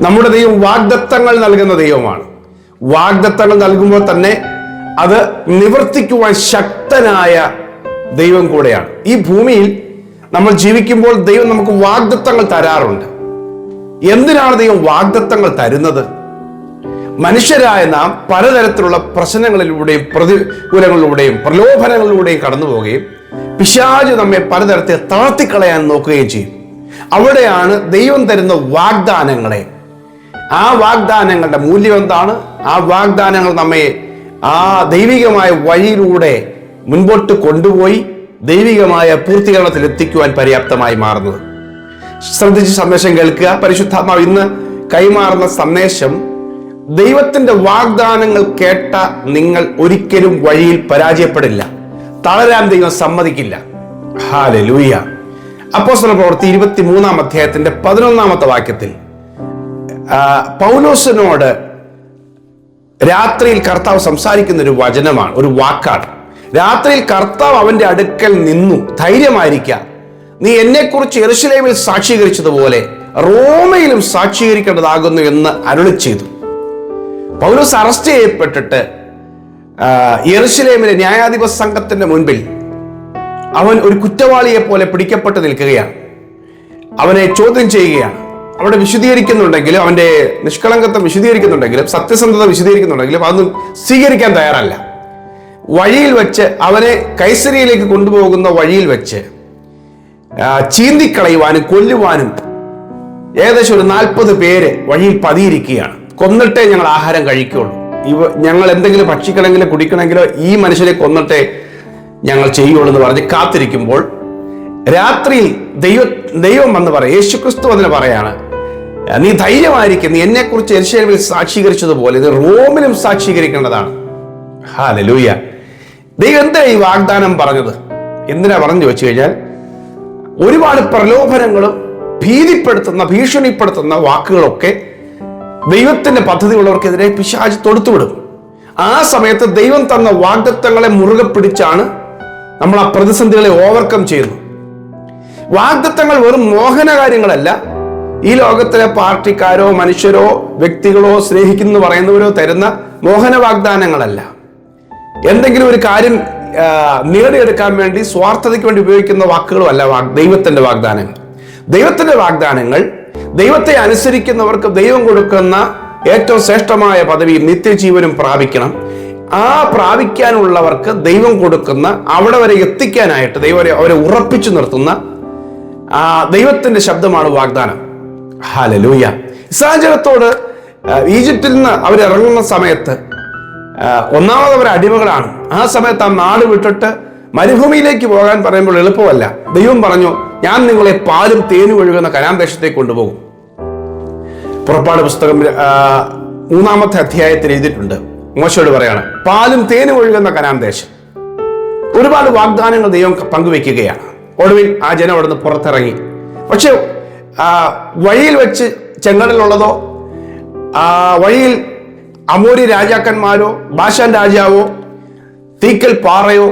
നമ്മുടെ ദൈവം വാഗ്ദത്തങ്ങൾ നൽകുന്ന ദൈവമാണ്. വാഗ്ദത്തങ്ങൾ നൽകുമ്പോൾ തന്നെ അത് നിവർത്തിക്കുവാൻ ശക്തനായ ദൈവം കൂടെയാണ്. ഈ ഭൂമിയിൽ നമ്മൾ ജീവിക്കുമ്പോൾ ദൈവം നമുക്ക് വാഗ്ദത്തങ്ങൾ തരാറുണ്ട്. എന്തിനാണ് ദൈവം വാഗ്ദത്തങ്ങൾ തരുന്നത്? മനുഷ്യരായ നാം പലതരത്തിലുള്ള പ്രശ്നങ്ങളിലൂടെയും പ്രതികൂലങ്ങളിലൂടെയും പ്രലോഭനങ്ങളിലൂടെയും കടന്നു പോവുകയും പിശാച് നമ്മെ പലതരത്തിൽ താഴ്ത്തിക്കളയാൻ നോക്കുകയും ചെയ്യും. അവിടെയാണ് ദൈവം തരുന്ന വാഗ്ദാനങ്ങളെ, ആ വാഗ്ദാനങ്ങളുടെ മൂല്യം എന്താണ്, ആ വാഗ്ദാനങ്ങൾ നമ്മെ ആ ദൈവികമായ വഴിയിലൂടെ മുൻപോട്ട് കൊണ്ടുപോയി ദൈവികമായ പൂർത്തീകരണത്തിൽ എത്തിക്കുവാൻ പര്യാപ്തമായി മാറുന്നത്. ശ്രദ്ധിച്ച് സന്ദേശം കേൾക്കുക. പരിശുദ്ധാത്മാവ് ഇന്ന് കൈമാറുന്ന സന്ദേശം, ദൈവത്തിന്റെ വാഗ്ദാനങ്ങൾ കേട്ട നിങ്ങൾ ഒരിക്കലും വഴിയിൽ പരാജയപ്പെടില്ല, തളരാൻ ദൈവം സമ്മതിക്കില്ല. ഹല്ലേലൂയ. അപ്പോസ്തല പ്രവൃത്തി 23-ാം അധ്യായത്തിന്റെ 11-ാമത്തെ വാക്യത്തിൽ പൗലോസിനോട് രാത്രിയിൽ കർത്താവ് സംസാരിക്കുന്ന ഒരു വചനമാണ്, ഒരു വാക്കാണ്. രാത്രിയിൽ കർത്താവ് അവന്റെ അടുക്കൽ നിന്നു, ധൈര്യമായിരിക്കുക, നീ എന്നെക്കുറിച്ച് യെരൂശലേമിൽ സാക്ഷീകരിച്ചതുപോലെ റോമയിലും സാക്ഷീകരിക്കേണ്ടതാകുന്നു എന്ന് അരുളി ചെയ്തു. പൗലോസ് അറസ്റ്റ് ചെയ്യപ്പെട്ടിട്ട് യെരൂശലേമിലെ ന്യായാധിപ സംഘത്തിന്റെ മുൻപിൽ അവൻ ഒരു കുറ്റവാളിയെ പോലെ പിടിക്കപ്പെട്ട് നിൽക്കുകയാണ്. അവനെ ചോദ്യം ചെയ്യുകയാണ്. അവിടെ വിശദീകരിക്കുന്നുണ്ടെങ്കിലും, അവന്റെ നിഷ്കളങ്കത്വം വിശദീകരിക്കുന്നുണ്ടെങ്കിലും, സത്യസന്ധത വിശദീകരിക്കുന്നുണ്ടെങ്കിലും അതൊന്നും സ്വീകരിക്കാൻ തയ്യാറല്ല. വഴിയിൽ വെച്ച് അവനെ കൈസരിയിലേക്ക് കൊണ്ടുപോകുന്ന വഴിയിൽ വെച്ച് ചീന്തിക്കളയുവാനും കൊല്ലുവാനും ഏകദേശം ഒരു 40 പേര് വഴിയിൽ പതിയിരിക്കുകയാണ്. കൊന്നിട്ടേ ഞങ്ങൾ ആഹാരം കഴിക്കുള്ളൂ, ഞങ്ങൾ എന്തെങ്കിലും ഭക്ഷിക്കണമെങ്കിലോ കുടിക്കണമെങ്കിലോ ഈ മനുഷ്യരെ കൊന്നിട്ടേ ഞങ്ങൾ ചെയ്യുള്ളൂ എന്ന് പറഞ്ഞ് കാത്തിരിക്കുമ്പോൾ രാത്രിയിൽ ദൈവം വന്ന് പറയും, യേശുക്രിസ്തു അതിന് പറയാണ്, നീ ധൈര്യമായിരിക്കും, നീ എന്നെക്കുറിച്ച് യെരൂശലേമിൽ സാക്ഷീകരിച്ചതുപോലെ ഇത് റോമിലും സാക്ഷീകരിക്കേണ്ടതാണ്. ഹല്ലേലൂയ. ദൈവം എന്താ ഈ വാഗ്ദാനം പറഞ്ഞത്? എന്തിനാ പറഞ്ഞു വെച്ച് കഴിഞ്ഞാൽ, ഒരുപാട് പ്രലോഭനങ്ങളും ഭീതിപ്പെടുത്തുന്ന ഭീഷണിപ്പെടുത്തുന്ന വാക്കുകളൊക്കെ ദൈവത്തിന്റെ പദ്ധതിയുള്ളവർക്കെതിരെ പിശാച് തൊടുത്തുവിടും. ആ സമയത്ത് ദൈവം തന്ന വാഗ്ദത്തങ്ങളെ മുറുകെ പിടിച്ചാണ് നമ്മൾ ആ പ്രതിസന്ധികളെ ഓവർകം ചെയ്യുന്നത്. വാഗ്ദത്തങ്ങൾ വെറും മോഹന കാര്യങ്ങളല്ല. ഈ ലോകത്തിലെ പാർട്ടിക്കാരോ മനുഷ്യരോ വ്യക്തികളോ സ്നേഹിക്കുന്നു പറയുന്നവരോ തരുന്ന മോഹന വാഗ്ദാനങ്ങളല്ല. എന്തെങ്കിലും ഒരു കാര്യം നേടിയെടുക്കാൻ വേണ്ടി സ്വാർത്ഥതയ്ക്ക് വേണ്ടി ഉപയോഗിക്കുന്ന വാക്കുകളുമല്ല ദൈവത്തിന്റെ വാഗ്ദാനങ്ങൾ. ദൈവത്തിന്റെ വാഗ്ദാനങ്ങൾ ദൈവത്തെ അനുസരിക്കുന്നവർക്ക് ദൈവം കൊടുക്കുന്ന ഏറ്റവും ശ്രേഷ്ഠമായ പദവിയും നിത്യജീവനും പ്രാപിക്കണം. ആ പ്രാപിക്കാനുള്ളവർക്ക് ദൈവം കൊടുക്കുന്ന, അവിടെ വരെ എത്തിക്കാനായിട്ട് ദൈവം അവരെ ഉറപ്പിച്ചു നിർത്തുന്ന ദൈവത്തിന്റെ ശബ്ദമാണ് വാഗ്ദാനം. ഹല്ലേലൂയ. ഇസ്രായേൽ ജനത്തോട് ഈജിപ്തിൽ നിന്ന് അവരിറങ്ങുന്ന സമയത്ത് ഒന്നാമത് അവർ അടിമകളാണ്. ആ സമയത്ത് ആ നാട് വിട്ടിട്ട് മരുഭൂമിയിലേക്ക് പോകാൻ പറയുമ്പോൾ എളുപ്പമല്ല. ദൈവം പറഞ്ഞു, ഞാൻ നിങ്ങളെ പാലും തേനും ഒഴുകുന്ന കനാൻ ദേശത്തേക്ക് കൊണ്ടുപോകും. പുറപ്പാട് പുസ്തകം 3-ാമത്തെ അധ്യായത്തിൽ എഴുതിയിട്ടുണ്ട്. മോശയോട് പറയാണ്, പാലും തേനും ഒഴുകുന്ന കനാൻ ദേശം. ഒരുപാട് വാഗ്ദാനങ്ങൾ ദൈവം പങ്കുവെക്കുകയാണ്. ഒടുവിൽ ആ ജനം അവിടുന്ന് പുറത്തിറങ്ങി. പക്ഷെ വഴിയിൽ വെച്ച് ചെങ്കടലുള്ളതോ, വഴിയിൽ അമോരി രാജാക്കന്മാരോ ബാശാൻ രാജാവോ തീക്കൽ പാറയോ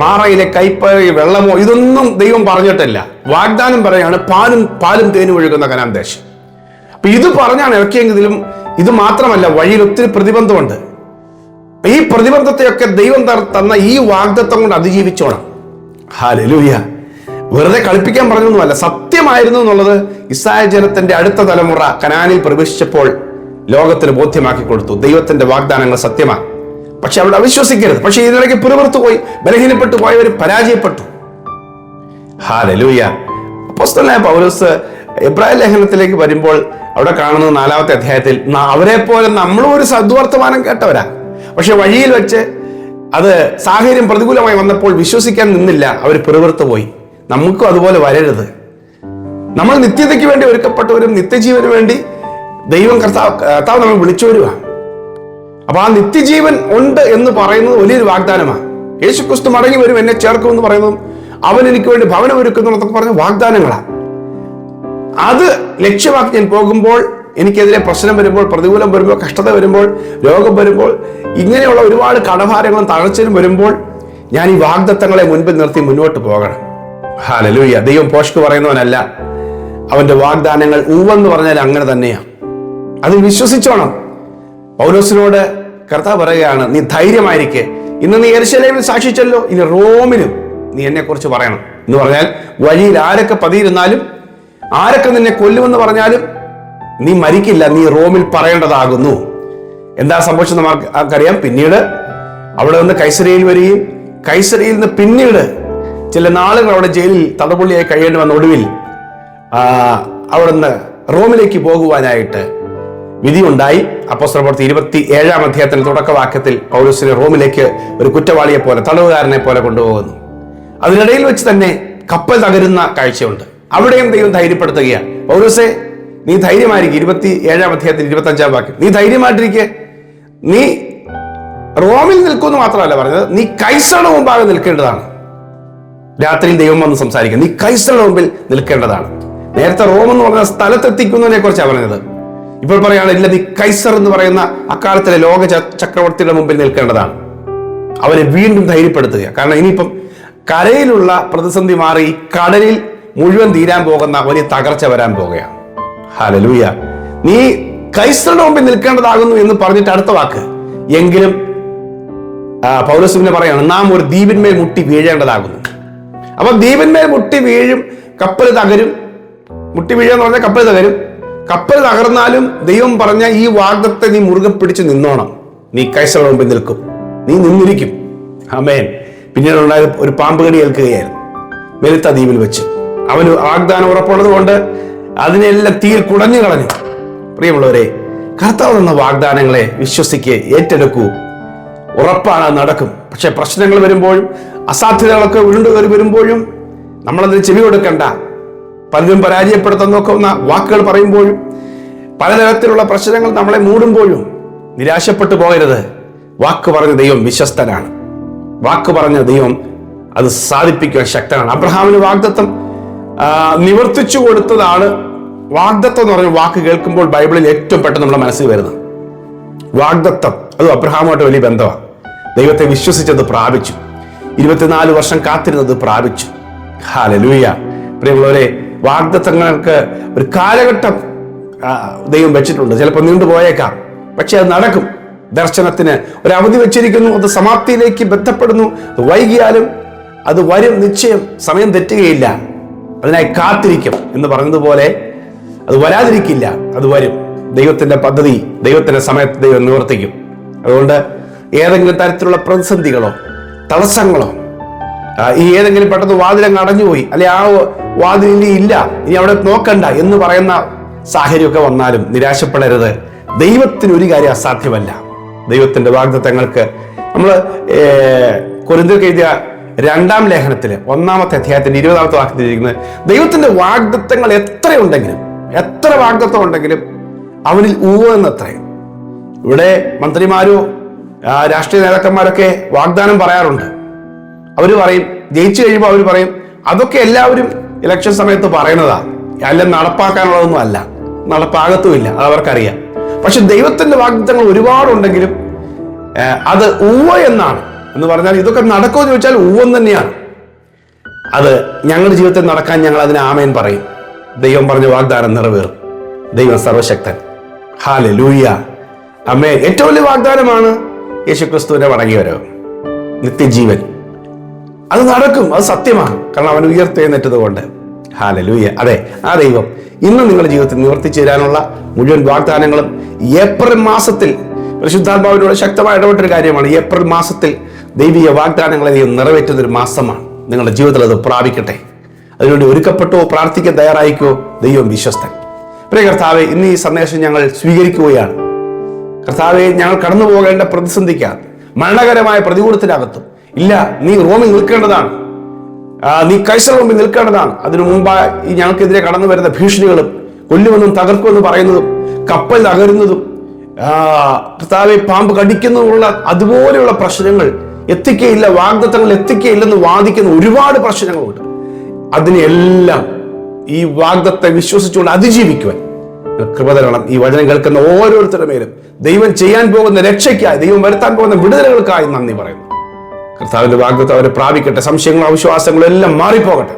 മാറയിലെ കൈപ്പയോ വെള്ളമോ ഇതൊന്നും ദൈവം പറഞ്ഞിട്ടില്ല. വാഗ്ദാനം പറയാണ്, പാലും തേനും ഒഴുകുന്ന കനാൻ ദേശം. അപ്പൊ ഇത് പറഞ്ഞാണ് ഇറക്കിയെങ്കിലും ഇത് മാത്രമല്ല, വഴിയിൽ ഒത്തിരി പ്രതിബന്ധമുണ്ട്. ഈ പ്രതിബന്ധത്തെയൊക്കെ ദൈവം തന്ന ഈ വാഗ്ദത്തം കൊണ്ട് അതിജീവിച്ചോണം. ഹല്ലേലൂയ. വെറുതെ കളിപ്പിക്കാൻ പറഞ്ഞൊന്നുമല്ല, സത്യമായിരുന്നു എന്നുള്ളത് ഇസ്രായേൽ ജനത്തിന്റെ അടുത്ത തലമുറ കനാനിൽ പ്രവേശിച്ചപ്പോൾ ലോകത്തിന് ബോധ്യമാക്കി കൊടുത്തു. ദൈവത്തിന്റെ വാഗ്ദാനങ്ങൾ സത്യമാണ്. പക്ഷെ അവിടെ അവിശ്വസിക്കരുത്. പക്ഷെ ഇതിനിടയ്ക്ക് പിറുപിറുത്തു പോയി, ബലഹീനപ്പെട്ടു പോയവർ പരാജയപ്പെട്ടു. ഹല്ലേലൂയ. അപ്പോസ്തലനായ പൗലോസ് എബ്രായ ലേഖനത്തിലേക്ക് വരുമ്പോൾ അവിടെ കാണുന്നത് 4-ാമത്തെ അധ്യായത്തിൽ, അവരെ പോലെ നമ്മളും ഒരു സദ്വർത്തമാനം കേട്ടവരാ. പക്ഷെ വഴിയിൽ വെച്ച് അത് സാഹചര്യം പ്രതികൂലമായി വന്നപ്പോൾ വിശ്വസിക്കാൻ നിന്നില്ല, അവർ പിറുപിറുത്തു പോയി. നമുക്കും അതുപോലെ വരരുത്. നമ്മൾ നിത്യതയ്ക്ക് വേണ്ടി ഒരുക്കപ്പെട്ടവരും നിത്യജീവന് വേണ്ടി ദൈവം കർത്താവ് നമ്മൾ വിളിച്ചു വരുക. അപ്പൊ ആ നിത്യജീവൻ ഉണ്ട് എന്ന് പറയുന്നത് വലിയൊരു വാഗ്ദാനമാണ്. യേശുക്രിസ്തു മടങ്ങി വരും, എന്നെ ചേർക്കും എന്ന് പറയുന്നതും അവൻ എനിക്ക് വേണ്ടി ഭവനം ഒരുക്കുന്നു എന്നൊക്കെ പറഞ്ഞ വാഗ്ദാനങ്ങളാണ്. അത് ലക്ഷ്യമാക്കി ഞാൻ പോകുമ്പോൾ, എനിക്കെതിരെ പ്രശ്നം വരുമ്പോൾ, പ്രതികൂലം വരുമ്പോൾ, കഷ്ടത വരുമ്പോൾ, രോഗം വരുമ്പോൾ, ഇങ്ങനെയുള്ള ഒരുപാട് കടഭാരങ്ങളും തകർച്ചയും വരുമ്പോൾ ഞാൻ ഈ വാഗ്ദത്തങ്ങളെ മുൻപിൽ നിർത്തി മുന്നോട്ട് പോകണം. ഹല്ലേലൂയ. ദൈവം പോഷ്ക്ക് പറയുന്നവനല്ല. അവന്റെ വാഗ്ദാനങ്ങൾ ഉവ്വെന്ന് പറഞ്ഞാൽ അങ്ങനെ തന്നെയാണ്. അതിൽ വിശ്വസിച്ചോണം. പൗലോസിനോട് കർത്താവ് പറയുകയാണ്, നീ ധൈര്യമായിരിക്കെ. ഇന്ന് നീ യെരൂശലേമിൽ സാക്ഷിച്ചല്ലോ, ഇനി റോമിലും നീ എന്നെ കുറിച്ച് പറയണം എന്ന് പറഞ്ഞാൽ, വഴിയിൽ ആരൊക്കെ പതിയിരുന്നാലും ആരൊക്കെ നിന്നെ കൊല്ലുമെന്ന് പറഞ്ഞാലും നീ മരിക്കില്ല, നീ റോമിൽ പറയേണ്ടതാകുന്നു. എന്താ സംഭവിച്ചത് നമുക്കറിയാം. പിന്നീട് അവിടെ നിന്ന് കൈസരയിൽ വരികയും കൈസരയിൽ നിന്ന് പിന്നീട് ചില നാളുകൾ അവിടെ ജയിലിൽ തടവുള്ളിയായി കഴിയേണ്ടി വന്ന ഒടുവിൽ അവിടുന്ന് റോമിലേക്ക് പോകുവാനായിട്ട് വിധിയുണ്ടായി. അപ്പോസ്തലപ്രവൃത്തി 27-ാം അധ്യായത്തിൽ തുടക്കവാക്യത്തിൽ പൗലോസിനെ റോമിലേക്ക് ഒരു കുറ്റവാളിയെ പോലെ, തടവുകാരനെ പോലെ കൊണ്ടുപോകുന്നു. അതിനിടയിൽ വെച്ച് തന്നെ കപ്പൽ തകരുന്ന കാഴ്ചയുണ്ട്. അവിടെയും ദൈവം ധൈര്യപ്പെടുത്തുകയാണ്, പൗലോസേ നീ ധൈര്യമായിരിക്കും. 27-ാം അധ്യായത്തിൽ 25-ാം വാക്യം, നീ ധൈര്യമായിട്ടിരിക്കെ. നീ റോമിൽ നിൽക്കുമെന്ന് മാത്രമല്ല പറഞ്ഞത്, നീ കൈസറുടെ മുമ്പാകെ നിൽക്കേണ്ടതാണ്. രാത്രിയിൽ ദൈവം വന്ന് സംസാരിക്കുക, നീ കൈസറുടെ മുമ്പിൽ നിൽക്കേണ്ടതാണ്. നേരത്തെ റോം എന്ന് പറഞ്ഞ സ്ഥലത്തെത്തിക്കുന്നതിനെ കുറിച്ചാണ് പറഞ്ഞത്. ഇപ്പോൾ പറയുകയാണ്, ഇല്ല, നീ കൈസർ എന്ന് പറയുന്ന അക്കാലത്തിലെ ലോക ചക്രവർത്തിയുടെ മുമ്പിൽ നിൽക്കേണ്ടതാണ്. അവരെ വീണ്ടും ധൈര്യപ്പെടുത്തുക. കാരണം ഇനിയിപ്പം കരയിലുള്ള പ്രതിസന്ധി മാറി കടലിൽ മുഴുവൻ തീരാൻ പോകുന്ന വലിയ തകർച്ച വരാൻ പോകുകയാണ്. ഹല്ലേലൂയ. നീ കൈസറുടെ മുമ്പിൽ നിൽക്കേണ്ടതാകുന്നു എന്ന് പറഞ്ഞിട്ട് അടുത്ത വാക്ക്, എങ്കിലും പൗലോസ് പിന്നെ പറയാണ്, നാം ഒരു ദ്വീപിന്മേൽ മുട്ടി വീഴേണ്ടതാകുന്നു. അപ്പൊ ദ്വീപിന്മേൽ മുട്ടി വീഴും, കപ്പൽ തകരും. മുട്ടി വീഴുക എന്ന് പറഞ്ഞാൽ കപ്പൽ തകരും. കപ്പൽ തകർന്നാലും ദൈവം പറഞ്ഞ ഈ വാഗ്ദത്തെ നീ മുറുകെ പിടിച്ച് നിന്നോണം. നീ കൈസറുടെ മുമ്പിൽ നിൽക്കും, നീ നിന്നിരിക്കും. ആമേൻ. പിന്നീട് ഉണ്ടായ ഒരു പാമ്പ് കടി ഏൽക്കുകയായിരുന്നു മെലിത്ത ദ്വീപിൽ വെച്ച്. അവന് വാഗ്ദാനം ഉറപ്പുള്ളത് കൊണ്ട് അതിനെല്ലാം തീയിൽ കുടഞ്ഞു കളഞ്ഞു. പ്രിയമുള്ളവരെ, കർത്താവ് തന്ന വാഗ്ദാനങ്ങളെ വിശ്വസിക്ക്, ഏറ്റെടുക്കൂ. ഉറപ്പാണ്, നടക്കും. പക്ഷെ പ്രശ്നങ്ങൾ വരുമ്പോഴും അസാധ്യതകളൊക്കെ ഉരുണ്ടുകയറി വരുമ്പോഴും നമ്മളതിന് ചെവി കൊടുക്കണ്ട. പലരും പരാജയപ്പെടുത്താൻ നോക്കുന്ന വാക്കുകൾ പറയുമ്പോഴും പലതരത്തിലുള്ള പ്രശ്നങ്ങൾ നമ്മളെ മൂടുമ്പോഴും നിരാശപ്പെട്ടു പോകരുത്. വാക്ക് പറഞ്ഞ ദൈവം വിശ്വസ്തനാണ്. വാക്ക് പറഞ്ഞ ദൈവം അത് സാധിപ്പിക്കാൻ ശക്തനാണ്. അബ്രഹാമിന് വാഗ്ദത്തം നിവർത്തിച്ചു കൊടുത്തതാണ്. വാഗ്ദത്തം എന്ന് പറഞ്ഞ വാക്ക് കേൾക്കുമ്പോൾ ബൈബിളിൽ ഏറ്റവും പെട്ടെന്ന് നമ്മുടെ മനസ്സിൽ വരുന്നത് വാഗ്ദത്തം. അത് അബ്രഹാമുമായിട്ട് വലിയ ബന്ധമാണ്. ദൈവത്തെ വിശ്വസിച്ചത് പ്രാപിച്ചു. 24 വർഷം കാത്തിരുന്നത് പ്രാപിച്ചു. ഹല്ലേലൂയ. പ്രിയമുള്ളവരെ, വാഗ്ദത്തങ്ങൾക്ക് ഒരു കാലഘട്ടം ദൈവം വെച്ചിട്ടുണ്ട്. ചിലപ്പോൾ നീണ്ടുപോയേക്കാം, പക്ഷെ അത് നടക്കും. ദർശനത്തിന് ഒരു അവധി വെച്ചിരിക്കുന്നു, അത് സമാപ്തിയിലേക്ക് ബന്ധപ്പെടുന്നു. അത് വൈകിയാലും അത് വരും, നിശ്ചയം. സമയം തെറ്റുകയില്ല. അതിനായി കാത്തിരിക്കും എന്ന് പറഞ്ഞതുപോലെ അത് വരാതിരിക്കില്ല, അത് വരും. ദൈവത്തിന്റെ പദ്ധതി, ദൈവത്തിന്റെ സമയത്ത് ദൈവം നിവർത്തിക്കും. അതുകൊണ്ട് ഏതെങ്കിലും തരത്തിലുള്ള പ്രതിസന്ധികളോ തടസ്സങ്ങളോ, ഈ ഏതെങ്കിലും പെട്ടെന്ന് വാതിലങ്ങ് അടഞ്ഞുപോയി, അല്ലെ ആ വാതിൽ ഇനി ഇല്ല, ഇനി അവിടെ നോക്കണ്ട എന്ന് പറയുന്ന സാഹചര്യമൊക്കെ വന്നാലും നിരാശപ്പെടരുത്. ദൈവത്തിന് ഒരു കാര്യം അസാധ്യമല്ല. ദൈവത്തിന്റെ വാഗ്ദത്തങ്ങൾക്ക് നമ്മൾ കൊരിന്ത്യർക്ക് എഴുതിയ 2-ാം ലേഖനത്തില് 1-ാമത്തെ അധ്യായത്തിന്റെ 20-ാമത്തെ വാക്യത്തിൽ ഇരിക്കുന്നത്, ദൈവത്തിന്റെ വാഗ്ദത്തങ്ങൾ എത്ര വാഗ്ദത്തം ഉണ്ടെങ്കിലും അവനിൽ എന്നത്രയും. ഇവിടെ മന്ത്രിമാരോ രാഷ്ട്രീയ നേതാക്കന്മാരൊക്കെ വാഗ്ദാനം പറയാറുണ്ട്. അവർ പറയും, ജയിച്ചു കഴിയുമ്പോൾ അവർ പറയും, അതൊക്കെ എല്ലാവരും ഇലക്ഷൻ സമയത്ത് പറയുന്നതാ, അല്ല നടപ്പാക്കാനുള്ളതൊന്നും അല്ല, നടപ്പാകത്തുമില്ല, അത് അവർക്കറിയാം. പക്ഷെ ദൈവത്തിന്റെ വാഗ്ദത്തങ്ങൾ ഒരുപാടുണ്ടെങ്കിലും അത് എന്നാണ് എന്ന് പറഞ്ഞാൽ ഇതൊക്കെ നടക്കുമോ എന്ന് ചോദിച്ചാൽ ഉവ്വെന്ന് തന്നെയാണ്. അത് ഞങ്ങളുടെ ജീവിതത്തിൽ നടക്കാൻ ഞങ്ങൾ അതിന് ആമേൻ പറയും. ദൈവം പറഞ്ഞ വാഗ്ദാനം നിറവേറും. ദൈവം സർവശക്തൻ. ഹല്ലേലൂയ. ആമേൻ. ഏറ്റവും വലിയ വാഗ്ദാനമാണ് യേശുക്രിസ്തുവിന്റെ മടങ്ങിവരവ്, നിത്യജീവൻ. അത് നടക്കും, അത് സത്യമാണ്. കാരണം അവൻ ഉയർത്തെഴുന്നേറ്റത് കൊണ്ട്. ഹല്ലേലൂയ. അതെ, ആ ദൈവം ഇന്ന് നിങ്ങളുടെ ജീവിതത്തിൽ നിവർത്തിച്ചു തരാനുള്ള മുഴുവൻ വാഗ്ദാനങ്ങളും ഏപ്രിൽ മാസത്തിൽ പരിശുദ്ധാത്മാവിനോട് ശക്തമായി ഇടപെട്ടൊരു കാര്യമാണ്. ഏപ്രിൽ മാസത്തിൽ ദൈവീയ വാഗ്ദാനങ്ങളെ ദൈവം നിറവേറ്റുന്നൊരു മാസമാണ്. നിങ്ങളുടെ ജീവിതത്തിൽ അത് പ്രാപിക്കട്ടെ. അതിനുവേണ്ടി ഒരുക്കപ്പെട്ടോ, പ്രാർത്ഥിക്കാൻ തയ്യാറായിക്കോ. ദൈവം വിശ്വസ്തൻ. പ്രിയ കർത്താവെ, ഇന്ന് ഈ സന്ദേശം ഞങ്ങൾ സ്വീകരിക്കുകയാണ്. കർത്താവെ, ഞങ്ങൾ കടന്നു പോകേണ്ട പ്രതിസന്ധിക്കകത്ത്, മരണകരമായ പ്രതികൂലത്തിനകത്തും ഇല്ല, നീ റോമിൽ നിൽക്കേണ്ടതാണ്, നീ കൈസറുടെ മുമ്പിൽ നിൽക്കേണ്ടതാണ്. അതിനു മുമ്പായി ഈ ഞങ്ങൾക്കെതിരെ കടന്നു വരുന്ന ഭീഷണികളും കൊല്ലുമെന്നും തകർക്കുമെന്ന് പറയുന്നതും കപ്പൽ തകരുന്നതും കർത്താവെ പാമ്പ് കടിക്കുന്നതുമുള്ള അതുപോലെയുള്ള പ്രശ്നങ്ങൾ എത്തിക്കയില്ല, വാഗ്ദത്തങ്ങൾ എത്തിക്കയില്ലെന്ന് വാദിക്കുന്ന ഒരുപാട് പ്രശ്നങ്ങളുണ്ട്. അതിനെല്ലാം ഈ വാഗ്ദത്തെ വിശ്വസിച്ചുകൊണ്ട് അതിജീവിക്കുവാൻ കൃപ തരണം. ഈ വചനം കേൾക്കുന്ന ഓരോരുത്തരുടെ മേലും ദൈവം ചെയ്യാൻ പോകുന്ന രക്ഷയ്ക്കായി, ദൈവം വരുത്താൻ പോകുന്ന വിടുതലുകൾക്കായി നന്ദി പറയുന്നു. കർത്താവിന്റെ വാഗ്ദത്തം അവരെ പ്രാപിക്കട്ടെ. സംശയങ്ങളും അവിശ്വാസങ്ങളും എല്ലാം മാറിപ്പോകട്ടെ.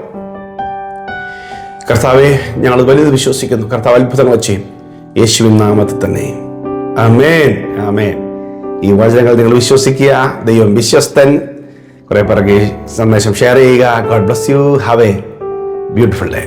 കർത്താവെ, ഞങ്ങൾ വലുത് വിശ്വസിക്കുന്നു. കർത്താവ് അത്ഭുതങ്ങൾ ചെയ്യും, യേശുവിൻ നാമത്തിൽ തന്നെ. ആമേൻ, ആമേൻ. ഈ വചനങ്ങൾ നിങ്ങൾ വിശ്വസിക്കുക. ദൈവം വിശ്വസ്തൻ. കുറെ പേർക്ക് സന്ദേശം ഷെയർ ചെയ്യുക. God bless you. Have A beautiful day.